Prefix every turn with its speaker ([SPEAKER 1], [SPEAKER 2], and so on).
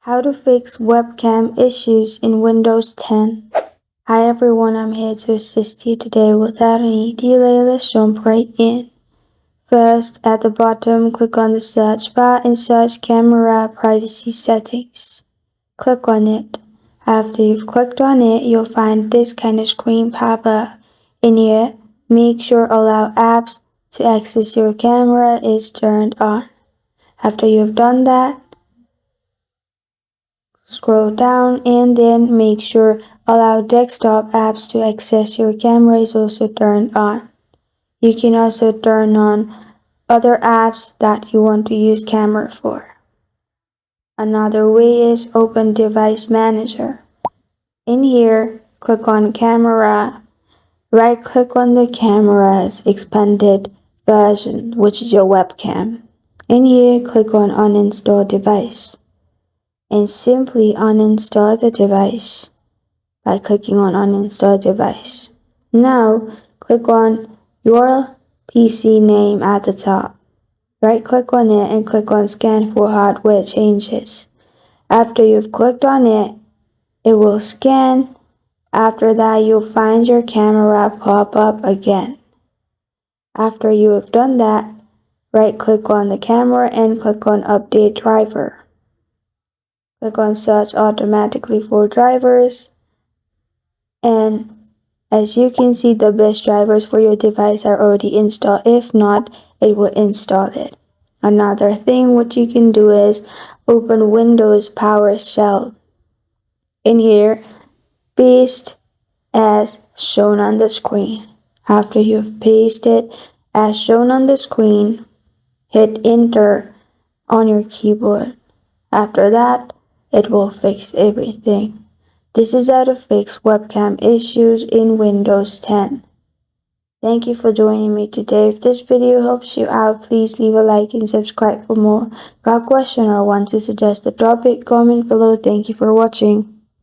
[SPEAKER 1] How to fix webcam issues in Windows 10. Hi everyone, I'm here to assist you today. Without any delay, let's jump right in. First, at the bottom, click on the search bar and search Camera Privacy Settings. Click on it. After you've clicked on it, you'll find this kind of screen pop up. In here, make sure Allow Apps to Access Your Camera is turned on. After you've done that, scroll down and then make sure Allow Desktop Apps to Access Your Camera is also turned on. You can also turn on other apps that you want to use camera for. Another way is open Device Manager. In here, click on Camera. Right-click on the camera's expanded version, which is your webcam. In here, click on Uninstall Device and simply uninstall the device by clicking on Uninstall Device. Now, click on your PC name at the top. Right-click on it and click on Scan for Hardware Changes. After you've clicked on it, it will scan. After that, you'll find your camera pop up again. After you have done that, right-click on the camera and click on Update Driver. Click on Search automatically for drivers, and as you can see, the best drivers for your device are already installed. If not, it will install it. Another thing what you can do is open Windows PowerShell. In here, paste as shown on the screen. After you've pasted as shown on the screen, hit Enter on your keyboard. After that, it will fix everything. This is how to fix webcam issues in Windows 10. Thank you for joining me today. If this video helps you out, please leave a like and subscribe for more. Got a question or want to suggest a topic? Comment below. Thank you for watching.